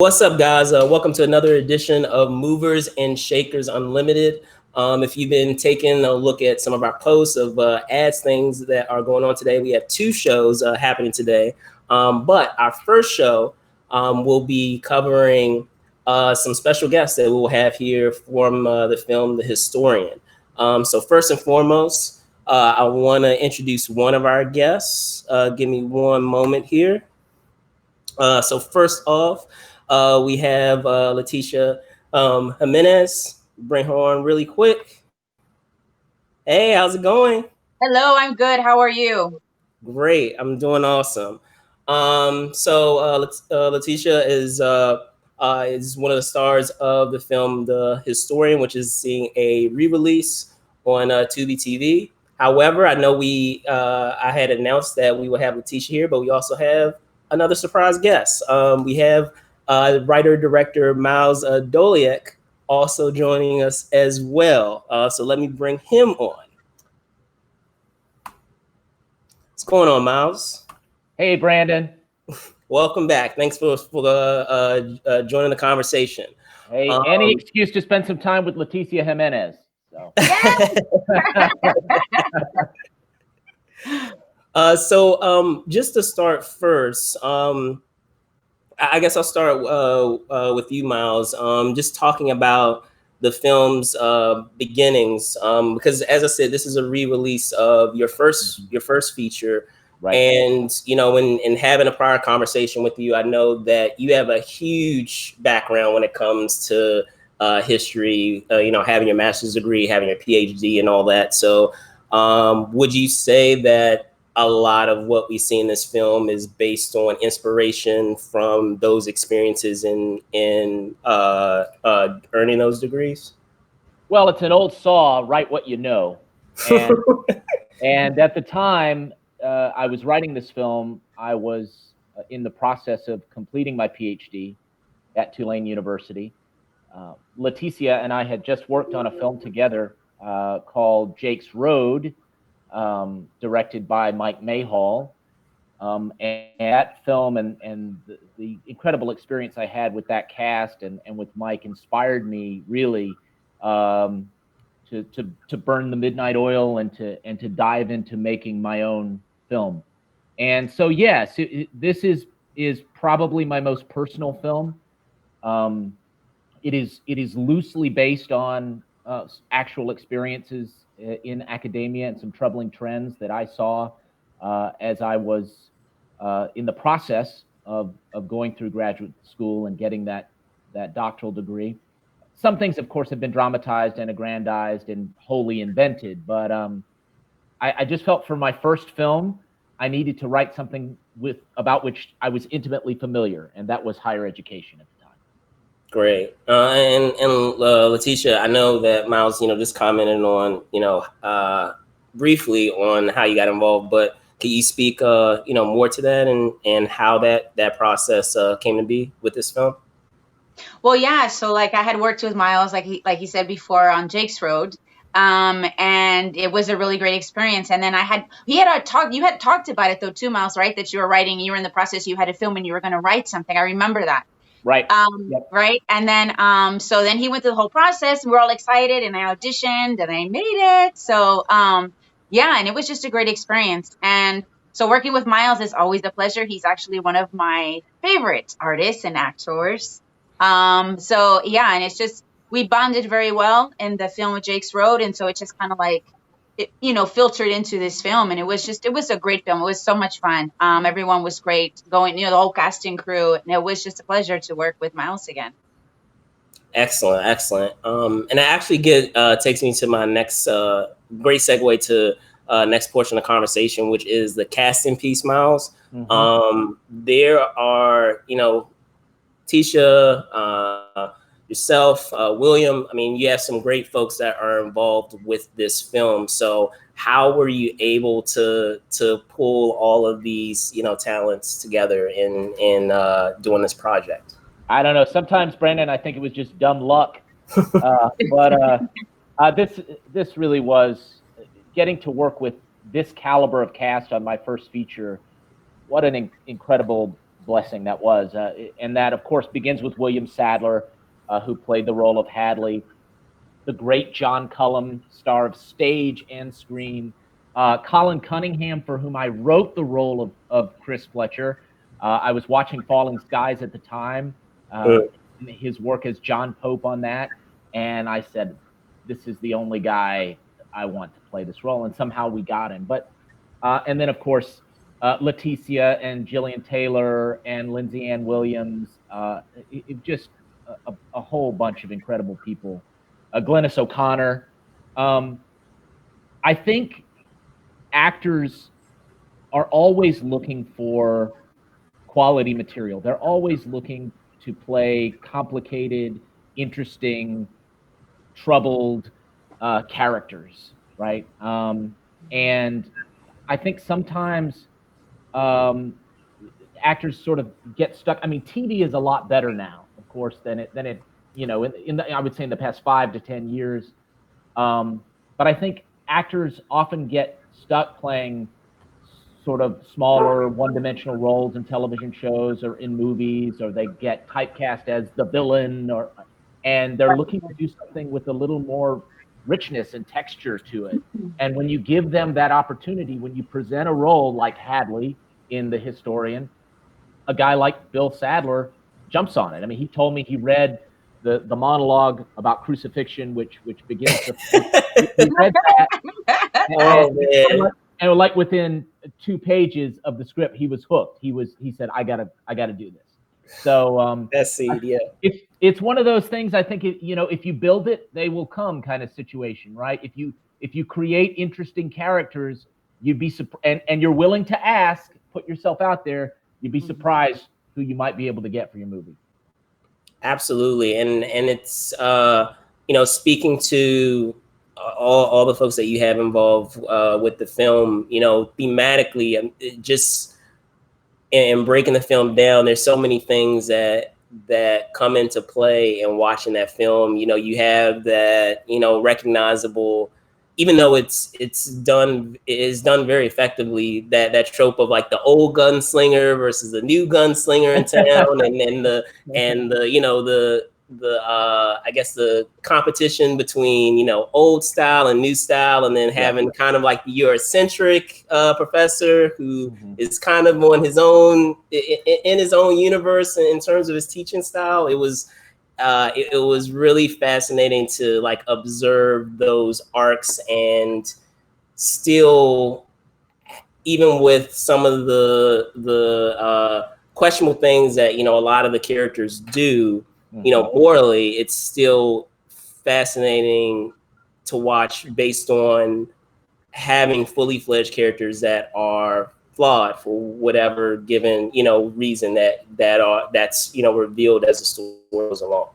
What's up, guys? Welcome to another edition of Movers and Shakers Unlimited. If you've been taking a look at some of our posts of ads, things that are going on today, we have two shows happening today. But our first show will be covering some special guests that we'll have here from the film The Historian. So first and foremost, I want to introduce one of our guests. Give me one moment here. So first off, we have Leticia Jimenez. Bring her on really quick. Hey, how's it going? Hello, I'm good. How are you? Great, I'm doing awesome. Leticia is one of the stars of the film The Historian, which is seeing a re-release on Tubi TV. However, I know I had announced that we would have Leticia here, but we also have another surprise guest. We have writer director Miles Doleac also joining us as well. So let me bring him on. What's going on, Miles? Hey, Brandon. Welcome back. Thanks for joining the conversation. Hey, any excuse to spend some time with Leticia Jimenez. So. Just to start first, I guess I'll start with you, Miles. Just talking about the film's beginnings, because as I said, this is a re-release of your first feature. Right. And, in having a prior conversation with you, I know that you have a huge background when it comes to history, having your master's degree, having your PhD and all that. So would you say that a lot of what we see in this film is based on inspiration from those experiences in earning those degrees? Well, it's an old saw, write what you know. And, and at the time I was writing this film, I was in the process of completing my PhD at Tulane University. Leticia and I had just worked on a film together called Jake's Road, directed by Mike Mayhall. And that film and the incredible experience I had with that cast and with Mike inspired me really to burn the midnight oil and to dive into making my own film. And so, yes, this is probably my most personal film. It is loosely based on actual experiences in academia and some troubling trends that I saw as I was in the process of going through graduate school and getting that doctoral degree. Some things, of course, have been dramatized and aggrandized and wholly invented, but I just felt for my first film, I needed to write something about which I was intimately familiar, and that was higher education at the time. Great. And Leticia, I know that Miles, just commented on, briefly on how you got involved, but can you speak, more to that and how that process came to be with this film? Well, yeah. So I had worked with Miles, like he said before, on Jake's Road. And it was a really great experience. And then you had talked about it though too, Miles, right? That you were in the process, you had a film and you were going to write something. I remember that. Right. Yep. Right. And then, so then he went through the whole process and we're all excited and I auditioned and I made it. So, yeah, and it was just a great experience. And so working with Miles is always a pleasure. He's actually one of my favorite artists and actors. So yeah, and it's just, we bonded very well in the film with Jake's Road. And so it just kind of filtered into this film. And it was a great film. It was so much fun. Everyone was great the whole casting crew. And it was just a pleasure to work with Miles again. Excellent. And that actually takes me to my next great segue to next portion of the conversation, which is the casting piece, Miles. Mm-hmm. There are, Tisha, yourself, William. I mean, you have some great folks that are involved with this film. So how were you able to pull all of these, talents together in doing this project? I don't know. Sometimes, Brandon, I think it was just dumb luck. But this really was getting to work with this caliber of cast on my first feature. What an incredible blessing that was. And that, of course, begins with William Sadler, who played the role of Hadley. The great John Cullum, star of stage and screen. Colin Cunningham, for whom I wrote the role of Chris Fletcher. I was watching Falling Skies at the time, his work as John Pope on that. And I said, this is the only guy I want to play this role. And somehow we got him. But and then, of course, Leticia and Gillian Taylor and Lindsay Ann Williams. Just a whole bunch of incredible people. Glennis O'Connor. I think actors are always looking for quality material. They're always looking to play complicated, interesting, troubled characters, right? And I think sometimes actors sort of get stuck. I mean, TV is a lot better now, of course, than it I would say in the past 5 to 10 years. But I think actors often get stuck playing sort of smaller one-dimensional roles in television shows or in movies, or they get typecast as the villain, and they're looking to do something with a little more richness and texture to it. And when you give them that opportunity, when you present a role like Hadley in The Historian, a guy like Bill Sadler jumps on it. I mean, he told me he read the monologue about crucifixion, which begins to he read that, and like within 2 pages of the script, he was hooked. He said, I gotta do this. So that's seed, yeah. It's one of those things. I think if you build it, they will come kind of situation, right? If you create interesting characters, you'd be and you're willing to ask, put yourself out there, you'd be surprised who you might be able to get for your movie. Absolutely, and it's speaking to all the folks that you have involved with the film, thematically, just in breaking the film down, there's so many things that come into play in watching that film. You have that, recognizable, even though it is done very effectively, that trope of like the old gunslinger versus the new gunslinger in town, I guess the competition between old style and new style, and then having kind of like the Eurocentric professor who is kind of on his own in his own universe in terms of his teaching style. It was really fascinating to like observe those arcs, and still, even with some of the questionable things that a lot of the characters do, morally, it's still fascinating to watch based on having fully fledged characters that are flawed for whatever given reason that's revealed as the story goes along.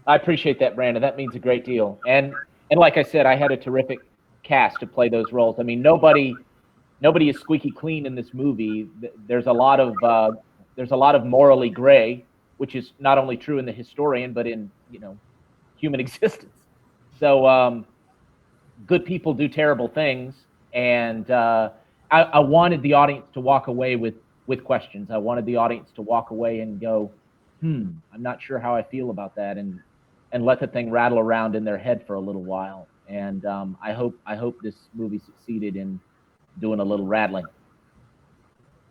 I appreciate that, Brandon. That means a great deal. And like I said, I had a terrific cast to play those roles. I mean, nobody is squeaky clean in this movie. There's a lot of morally gray, which is not only true in The Historian, but in human existence. So good people do terrible things, and I wanted the audience to walk away with questions. I wanted the audience to walk away and go, I'm not sure how I feel about that, and let the thing rattle around in their head for a little while. And I hope this movie succeeded in doing a little rattling.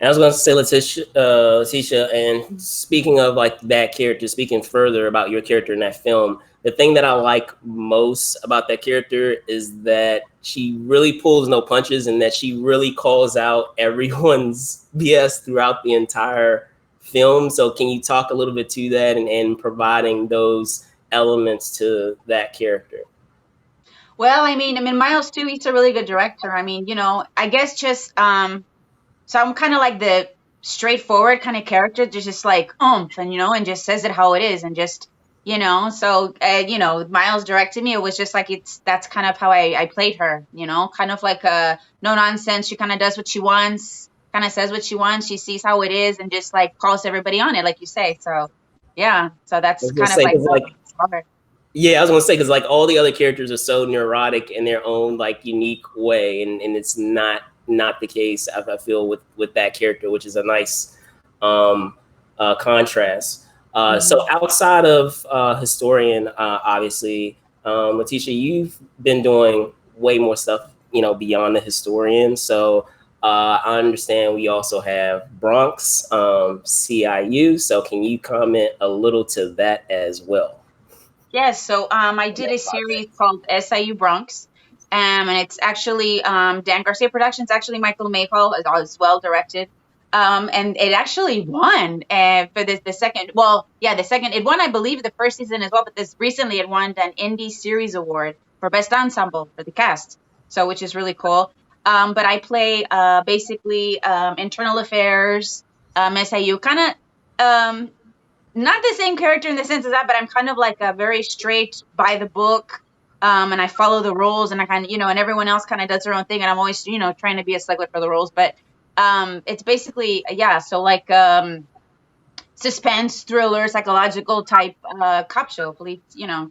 I was going to say, Leticia, and speaking of like that character, speaking further about your character in that film, the thing that I like most about that character is that she really pulls no punches, and that she really calls out everyone's BS throughout the entire film. So can you talk a little bit to that and providing those elements to that character? Well, I mean, Miles too, he's a really good director. I mean, I guess just so I'm kind of like the straightforward kind of character, just like and and just says it how it is, and just so Miles directed me. It was just like that's kind of how I played her, kind of like no nonsense. She kind of does what she wants, kind of says what she wants. She sees how it is, and just like calls everybody on it, like you say. So yeah, so that's kind of like yeah, I was gonna say, because like all the other characters are so neurotic in their own like unique way, and it's not the case, I feel, with that character, which is a nice contrast. So outside of historian, obviously, Leticia, you've been doing way more stuff, beyond the historian. So I understand we also have Bronx, CIU. So can you comment a little to that as well? Yes, so I did a series called SIU Bronx, and it's actually Dan Garcia Productions, actually Michael Mayhall as well directed, and it actually won for the second. Well, yeah, the second it won, I believe, the first season as well, but this recently it won an Indie Series Award for Best Ensemble for the cast, so which is really cool. But I play basically internal affairs, SIU, kind of. Not the same character in the sense of that, but I'm kind of like a very straight by the book. And I follow the rules, and I kind of, and everyone else kind of does their own thing. And I'm always, trying to be a stickler for the rules. But it's basically, yeah. So like suspense, thriller, psychological type cop show, police,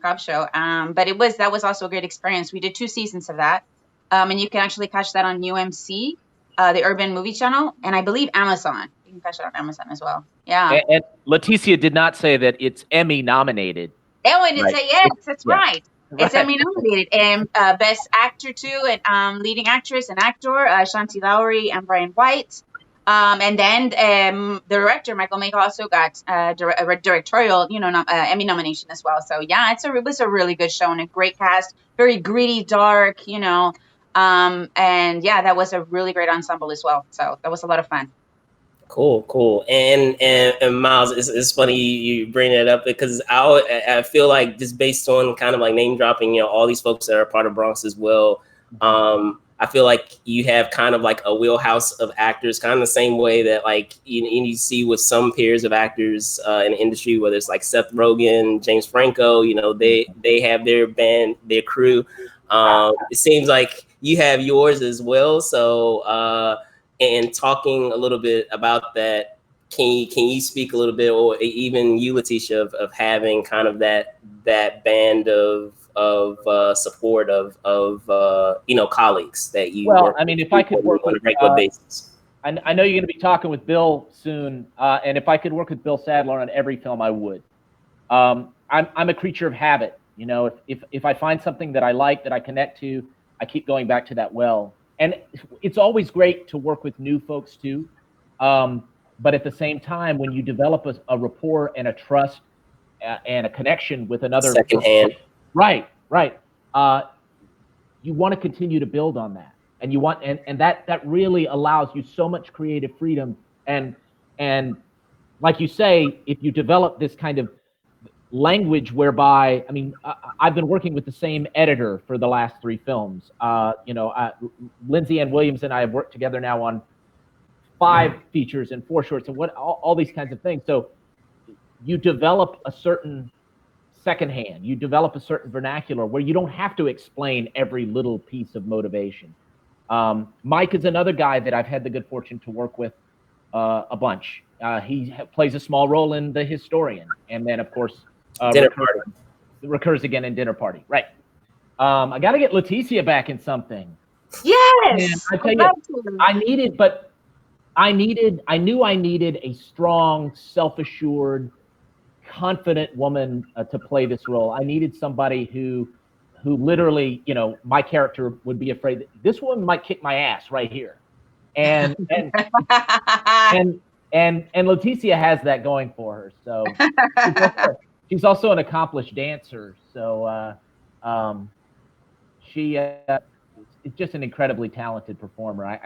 cop show. But that was also a great experience. We did 2 seasons of that. And you can actually catch that on UMC, the Urban Movie Channel, and I believe Amazon. You can catch it on Amazon as well. Yeah. And Leticia did not say that it's Emmy nominated. Oh, and Right. yes, that's Yeah. right. It's Emmy nominated, and Best Actor too, and Leading Actress and Actor, Shanti Lowry and Brian White. And then the director Michael May also got a directorial, Emmy nomination as well. So yeah, it was a really good show and a great cast, very gritty, dark, and yeah, that was a really great ensemble as well. So that was a lot of fun. Cool. And Miles, it's funny you bring that up, because I feel like, just based on kind of like name dropping, all these folks that are part of Bronx as well. I feel like you have kind of like a wheelhouse of actors, kind of the same way that like you see with some peers of actors in the industry, whether it's like Seth Rogen, James Franco, they have their band, their crew. It seems like you have yours as well. So and talking a little bit about that, can you speak a little bit, or even you, Leticia, of having kind of that band of support of colleagues that you work I mean, if I could work on a regular basis. I know you're going to be talking with Bill soon, and if I could work with Bill Sadler on every film, I would. I'm a creature of habit. If I find something that I like, that I connect to, I keep going back to that well. And it's always great to work with new folks too. But at the same time, when you develop a rapport and a trust and a connection with another secondhand, right, you want to continue to build on that, and you want, and that really allows you so much creative freedom. And like you say, if you develop this kind of language whereby, I mean, I've been working with the same editor for the last 3 films. Lindsay Ann Williams and I have worked together now on 5 features and 4 shorts and all these kinds of things. So you develop a certain secondhand, you develop a certain vernacular where you don't have to explain every little piece of motivation. Mike is another guy that I've had the good fortune to work with a bunch. He plays a small role in The Historian, and then of course Dinner Party recurs again in Dinner Party. Right. I got to get Leticia back in something. Yes, I tell you, I knew I needed a strong, self-assured, confident woman to play this role. I needed somebody who literally, my character would be afraid that this woman might kick my ass right here. And Leticia has that going for her. So she's also an accomplished dancer. So she is just an incredibly talented performer.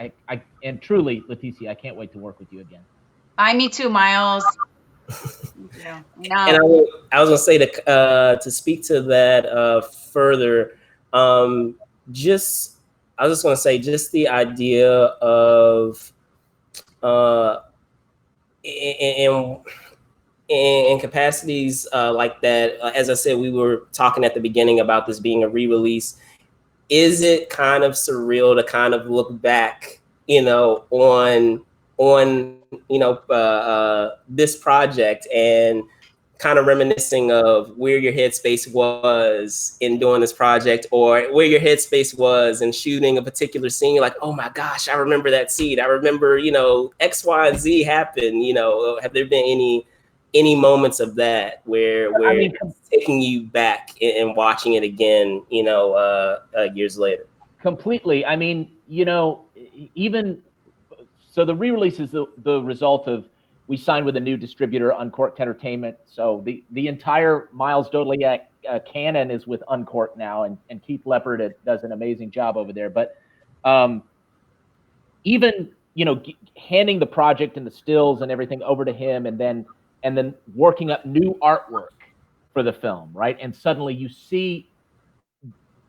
And truly, Leticia, I can't wait to work with you again. Me too, Miles. Yeah. And I was gonna say to speak to that further. I was just gonna say, just the idea of in capacities like that. As I said, we were talking at the beginning about this being a re-release. Is it kind of surreal to kind of look back, on this project and kind of reminiscing of where your headspace was in doing this project, or where your headspace was in shooting a particular scene. You're like, oh my gosh, I remember that scene. I remember, you know, X, Y, and Z happened. You know, have there been any moments of that where it's taking you back and watching it again, you know, years later? Completely. I mean, you know, even so, the re-release is the result of, we signed with a new distributor, Uncorked Entertainment. So the entire Miles Doleac canon is with Uncorked now, and Keith Leopard does an amazing job over there. But even, you know, handing the project and the stills and everything over to him, and then working up new artwork for the film, right? And suddenly you see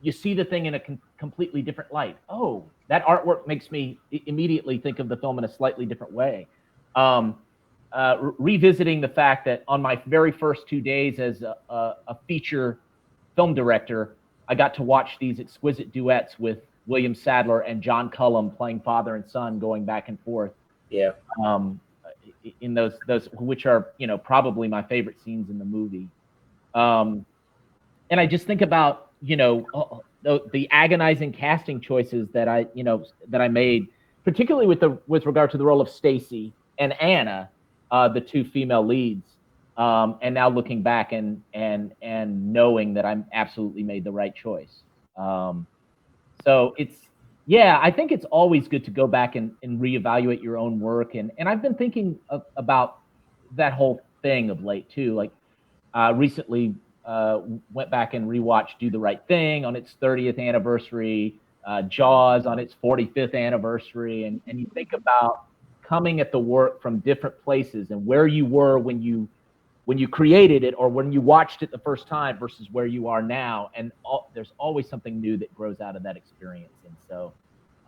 the thing in a completely different light. Oh, that artwork makes me immediately think of the film in a slightly different way. Revisiting the fact that on my very first 2 days as a feature film director, I got to watch these exquisite duets with William Sadler and John Cullum playing father and son, going back and forth. Yeah. In those which are, you know, probably my favorite scenes in the movie. And I just think about, you know, the agonizing casting choices that I made, particularly with regard to the role of Stacy and Anna, the two female leads, and now looking back and knowing that I'm absolutely made the right choice. So I think it's always good to go back and reevaluate your own work, and I've been thinking about that whole thing of late too. Like recently, went back and rewatched Do the Right Thing on its 30th anniversary, Jaws on its 45th anniversary, and you think about coming at the work from different places and where you were when you created it, or when you watched it the first time, versus where you are now, and there's always something new that grows out of that experience. And so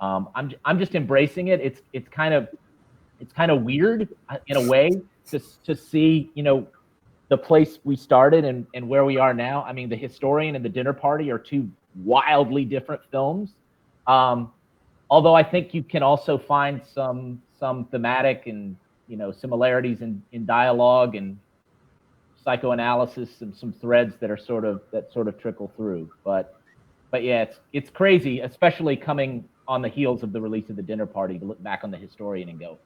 I'm just embracing it. It's kind of weird in a way to see, you know, the place we started and where we are now. I mean, The Historian and The Dinner Party are two wildly different films. Although I think you can also find some thematic and, you know, similarities in dialogue and psychoanalysis, and some threads that sort of trickle through. But yeah, it's crazy, especially coming on the heels of the release of The Dinner Party, to look back on The Historian and go,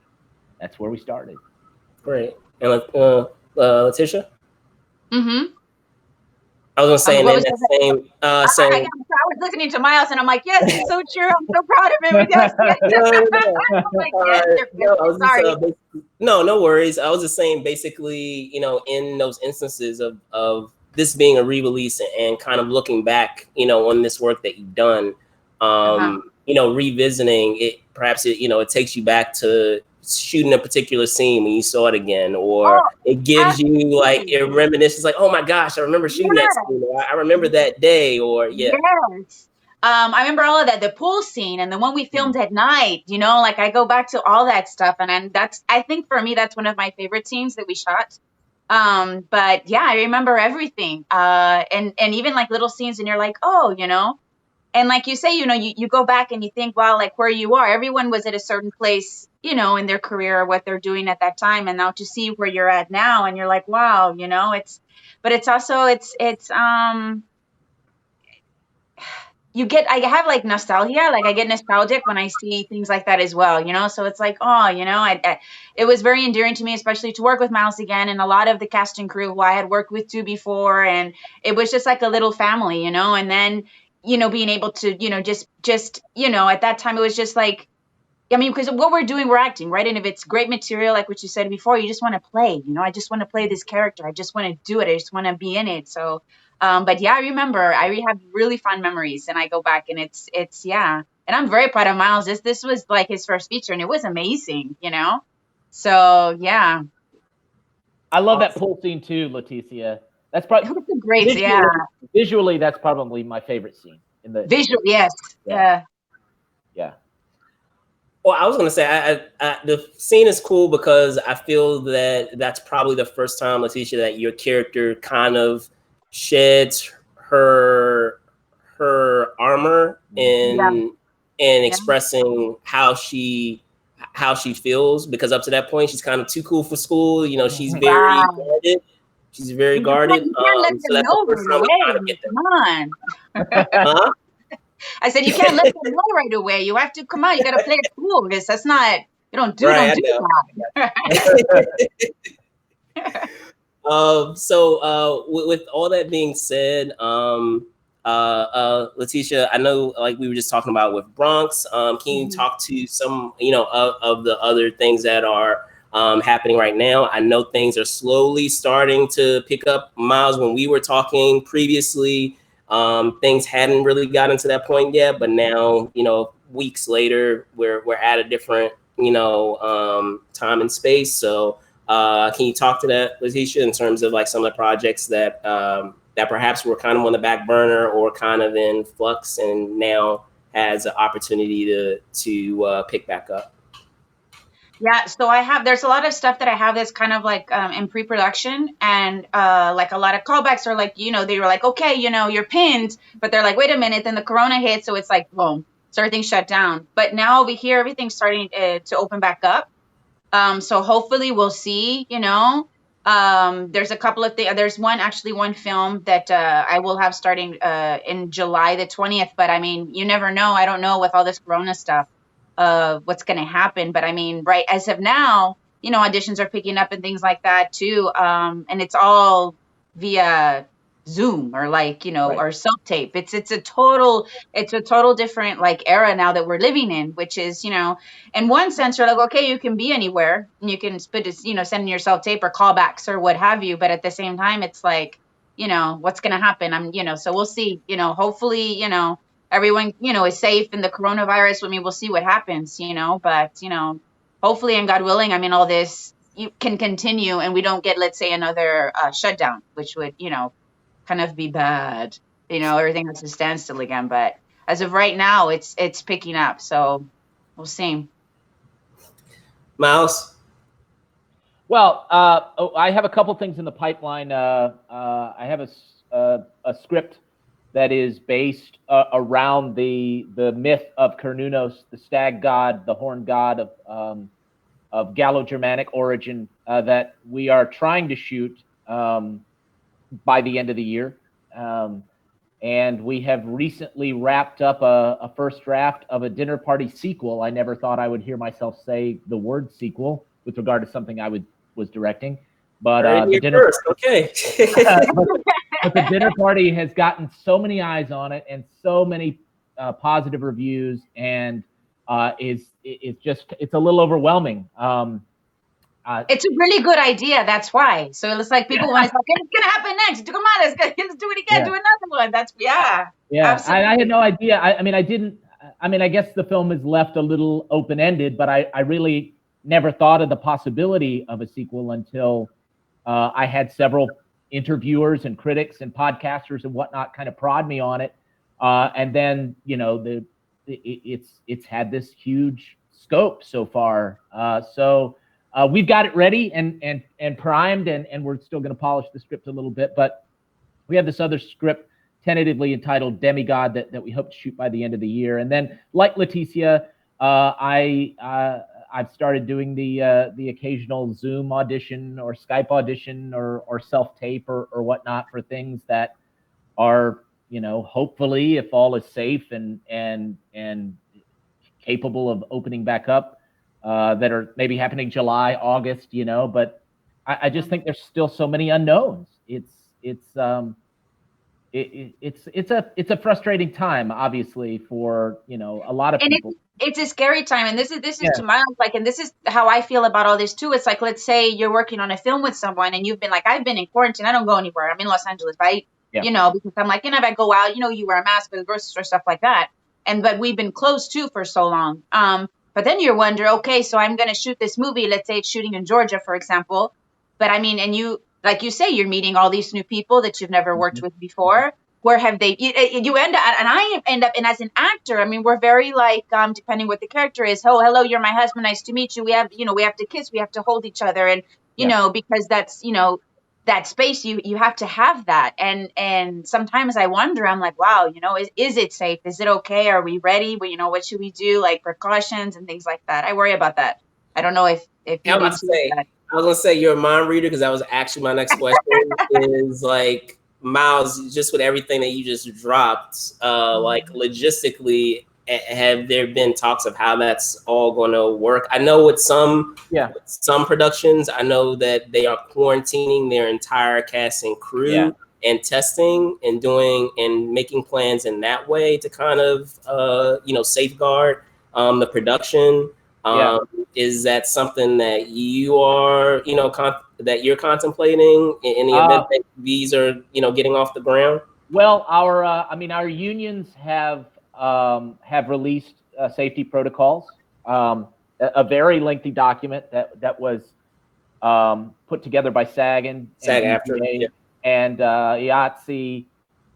that's where we started. Great. And Leticia? Mm-hmm. I was gonna say, in that same. I was listening to Miles, and I'm like, yes, it's so true. I'm so proud of him. Yes, yes. No worries. I was just saying, basically, you know, in those instances of this being a re-release and kind of looking back, you know, on this work that you've done, you know, revisiting it, perhaps it, you know, it takes you back to shooting a particular scene when you saw it again, or it gives you like a reminiscence, like, oh my gosh, I remember shooting that scene, or I remember that day, or yes. I remember all of that, the pool scene and the one we filmed at night, you know, like I go back to all that stuff, and I think for me that's one of my favorite scenes that we shot. But yeah, I remember everything, and even like little scenes, and you're like, oh, you know. And like you say, you know, you go back and you think, well, like where you are, everyone was at a certain place, you know, in their career or what they're doing at that time. And now to see where you're at now, and you're like, wow, you know, but it's also, I have like nostalgia, like I get nostalgic when I see things like that as well, you know? So it's like, oh, you know, it was very endearing to me, especially to work with Miles again, and a lot of the cast and crew who I had worked with too before. And it was just like a little family, you know? And then, you know, being able to, you know, just, you know, at that time, it was just like, I mean, because what we're doing, we're acting, right? And if it's great material, like what you said before, you just want to play, you know, I just want to play this character. I just want to do it. I just want to be in it. So, but yeah, I remember, I have really fond memories, and I go back, and it's, yeah. And I'm very proud of Miles. This was like his first feature, and it was amazing, you know? So yeah. I love that pool scene too, Leticia. That's probably great. Visually, that's probably my favorite scene in the visual. Yes. Yeah. Well, I was gonna say, the scene is cool because I feel that that's probably the first time, Leticia, that your character kind of sheds her armor in expressing how she feels, because up to that point she's kind of too cool for school. You know, she's very guarded. She's very guarded. You can't let So them that's the know first right time we away. kind of get Come on. that. Huh? I said, you can't let them know right away. You have to, come on, you got to play it cool, because that's not, you don't do Right, I that. with all that being said, Leticia, I know like we were just talking about with Bronx. Can you talk to some, of the other things that are happening right now? I know things are slowly starting to pick up. Miles, when we were talking previously, things hadn't really gotten to that point yet, but now, weeks later, we're at a different, time and space. So can you talk to that, Leticia, in terms of like some of the projects that that perhaps were kind of on the back burner or kind of in flux and now has an opportunity to pick back up? Yeah, so there's a lot of stuff that I have that's kind of like in pre-production, and like a lot of callbacks are like, they were like, okay, you're pinned, but they're like, wait a minute, then the corona hit, so it's like, boom, so everything's shut down. But now over here, everything's starting to open back up. So hopefully we'll see, there's a couple of things. There's one film that I will have starting in July the 20th. But I mean, you never know. I don't know with all this corona stuff what's going to happen. But I mean, right as of now, auditions are picking up and things like that too. And it's all via Zoom or like, Right. or self-tape. It's a total different like era now that we're living in, which is, in one sense, you're like, okay, you can be anywhere and you can send in your self-tape or callbacks or what have you. But at the same time, it's like, what's going to happen? So we'll see, hopefully, everyone, is safe in the coronavirus. I mean, we'll see what happens, but, hopefully and God willing, I mean, all this can continue and we don't get, let's say, another shutdown, which would, kind of be bad, everything has to stand still again. But as of right now, it's picking up. So we'll see. Miles? Well, I have a couple things in the pipeline. I have a script that is based around the myth of Cernunnos, the stag god, the horn god of Gallo-Germanic origin, that we are trying to shoot by the end of the year. And we have recently wrapped up a first draft of a dinner party sequel. I never thought I would hear myself say the word sequel with regard to something I was directing. But the dinner okay. but the dinner party has gotten so many eyes on it and so many positive reviews, and it's a little overwhelming. It's a really good idea. That's why. So it's like people want to say, okay, it's gonna happen next. Come on, let's do it again. Do another one. Yeah. Absolutely. I had no idea. I guess the film is left a little open-ended, but I really never thought of the possibility of a sequel until I had several interviewers and critics and podcasters and whatnot kind of prod me on it, and then it's had this huge scope so far. So we've got it ready and primed, and we're still going to polish the script a little bit, but we have this other script tentatively entitled Demigod that we hope to shoot by the end of the year. And then, like Leticia, I've started doing the occasional Zoom audition or Skype audition or self-tape or whatnot for things that are, hopefully, if all is safe and capable of opening back up, that are maybe happening July, August, but I just think there's still so many unknowns. It's a frustrating time, obviously, for a lot of people. It's a scary time, and this is to Miles, like, and this is how I feel about all this too. It's like, let's say you're working on a film with someone, and you've been like, I've been in quarantine, I don't go anywhere. I'm in Los Angeles, right? Because I'm like, if I go out, you wear a mask for the grocery store, stuff like that. But we've been closed too for so long. But then you wonder, okay, so I'm going to shoot this movie. Let's say it's shooting in Georgia, for example. But I mean, and you, like you say, you're meeting all these new people that you've never worked with before. Where have they, you end up, and I end up, and as an actor, I mean, we're very like, depending what the character is, oh, hello, you're my husband, nice to meet you. We have to kiss, we have to hold each other. And, because that's, that space, you have to have that. And sometimes I wonder, I'm like, wow, is it safe? Is it okay? Are we ready? Well, what should we do? Like precautions and things like that. I worry about that. I don't know if you I would say, that. I was gonna say you're a mind reader because that was actually my next question. Is like Miles, just with everything that you just dropped, like logistically, have there been talks of how that's all going to work? I know with some productions, I know that they are quarantining their entire cast and crew and testing and doing and making plans in that way to kind of safeguard the production. Is that something that you are, that you're contemplating in the event that these are, getting off the ground? Well, our unions have released safety protocols, a very lengthy document that was put together by SAG and SAG-AFTRA, and IATSE.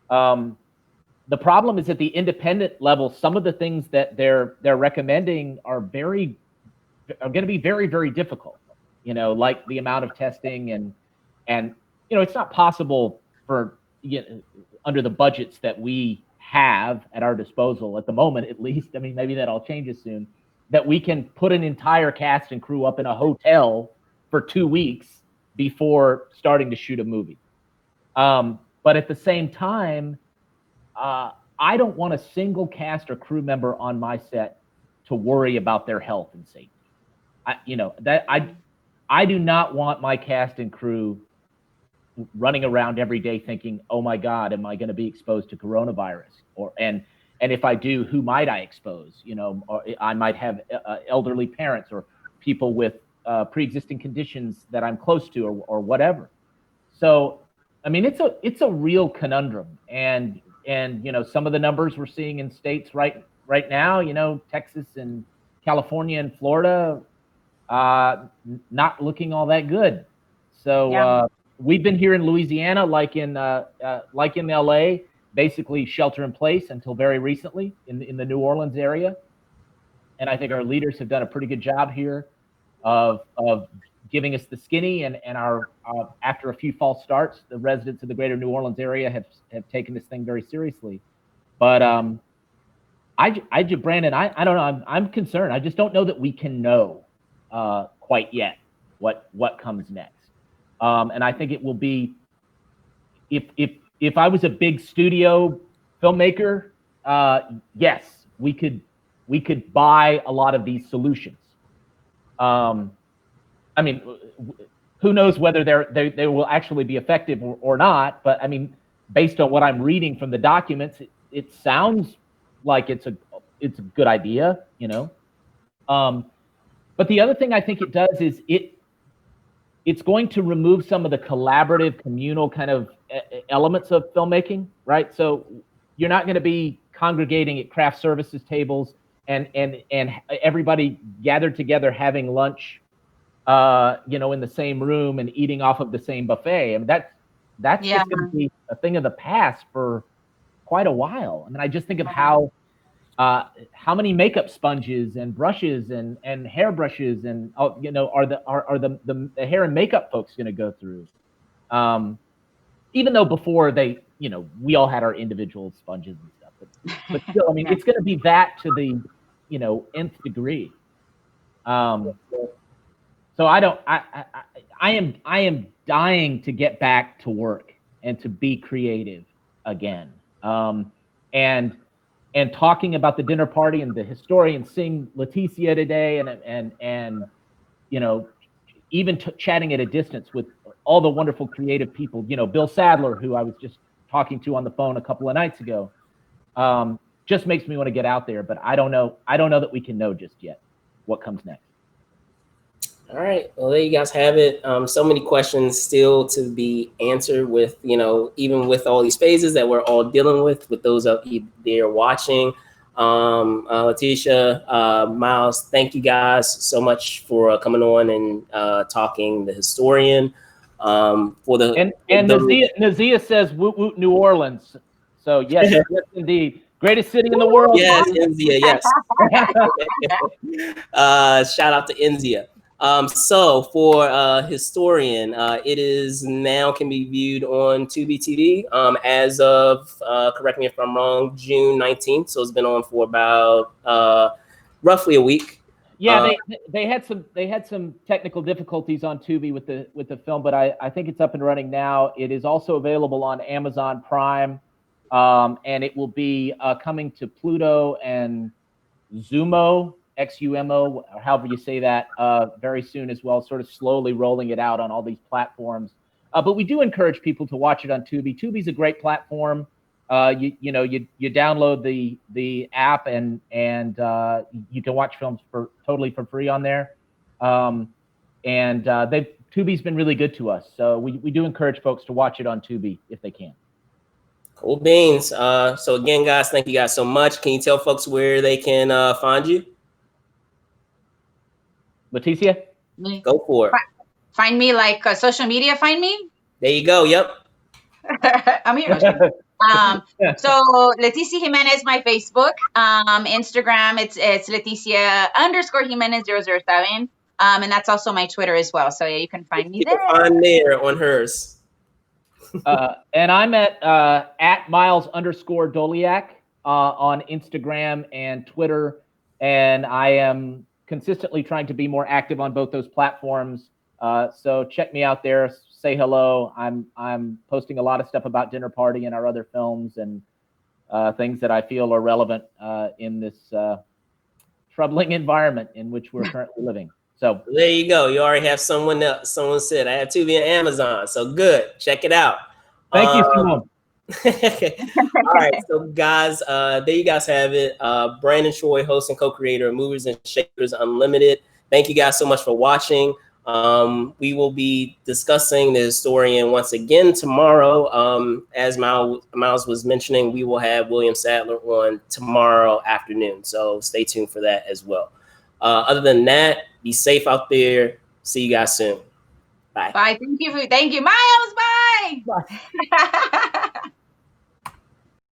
The problem is at the independent level, some of the things that they're recommending are going to be very, very difficult. Like the amount of testing and it's not possible for under the budgets that we have at our disposal at the moment, at least. I mean, maybe that all changes soon. That we can put an entire cast and crew up in a hotel for 2 weeks before starting to shoot a movie. But at the same time, I don't want a single cast or crew member on my set to worry about their health and safety. I do not want my cast and crew running around every day thinking, "Oh my God, am I going to be exposed to coronavirus?" And if I do, who might I expose? Or I might have elderly parents or people with pre-existing conditions that I'm close to, or whatever. So, I mean, it's a real conundrum, and some of the numbers we're seeing in states right now, Texas and California and Florida, not looking all that good. So we've been here in Louisiana, like in LA, basically shelter in place until very recently in the New Orleans area. And I think our leaders have done a pretty good job here of giving us the skinny, and our after a few false starts, the residents of the greater New Orleans area have taken this thing very seriously. But Brandon, I don't know. I'm concerned. I just don't know that we can know quite yet what comes next. And I think it will be, if I was a big studio filmmaker, yes, we could buy a lot of these solutions. I mean, who knows whether they will actually be effective or not? But I mean, based on what I'm reading from the documents, it sounds like it's a good idea, But the other thing I think it does is it's going to remove some of the collaborative, communal kind of elements of filmmaking, right? So you're not going to be congregating at craft services tables and everybody gathered together having lunch, in the same room and eating off of the same buffet. I mean, that's just going to be a thing of the past for quite a while. I mean, I just think of how many makeup sponges and brushes and hair brushes and are the hair and makeup folks going to go through? Even though before we all had our individual sponges and stuff, but still, I mean, it's going to be that to the nth degree. So I am dying to get back to work and to be creative again. And talking about the dinner party and the historian, seeing Leticia today, and even chatting at a distance with all the wonderful creative people, Bill Sadler, who I was just talking to on the phone a couple of nights ago, just makes me want to get out there. But I don't know that we can know just yet what comes next. All right. Well, there you guys have it. So many questions still to be answered with, even with all these phases that we're all dealing with those of you there watching. Leticia, Miles, thank you guys so much for coming on and talking the historian. Nazia says woot woot New Orleans. So yes, yes indeed. Greatest city in the world. Yes, Enzia, yes. Shout out to Enzia. So for historian, it is now can be viewed on Tubi TV as of, correct me if I'm wrong, June 19th. So it's been on for about roughly a week. Yeah, they had some technical difficulties on Tubi with the film, but I think it's up and running now. It is also available on Amazon Prime, and it will be coming to Pluto and Xumo, XUMO, or however you say that, very soon as well. Sort of slowly rolling it out on all these platforms. But we do encourage people to watch it on Tubi. Tubi's a great platform. You download the app and you can watch films totally for free on there. Tubi's been really good to us, so we do encourage folks to watch it on Tubi if they can. Cool beans. So again, guys, thank you guys so much. Can you tell folks where they can find you? Leticia? Go for it. Find me like social media. Find me. There you go. Yep. I'm here. So Leticia Jimenez, my Facebook, Instagram, it's Leticia_Jimenez 007. And that's also my Twitter as well. So yeah, you can find me there. Find there on hers. And I'm at Miles_Doleac on Instagram and Twitter, and I am consistently trying to be more active on both those platforms. So check me out there. Say hello. I'm posting a lot of stuff about Dinner Party and our other films and things that I feel are relevant in this troubling environment in which we're currently living. So there you go. You already have someone else. Someone said I have Tubi and Amazon. So good. Check it out. Thank you, Simone. All right, so guys, there you guys have it. Brandon Choi, host and co-creator of Movers and Shakers Unlimited. Thank you guys so much for watching. We will be discussing the historian once again tomorrow. As Miles was mentioning, we will have William Sadler on tomorrow afternoon. So stay tuned for that as well. Other than that, be safe out there. See you guys soon. Bye. Bye. Thank you, Miles. Bye. Bye.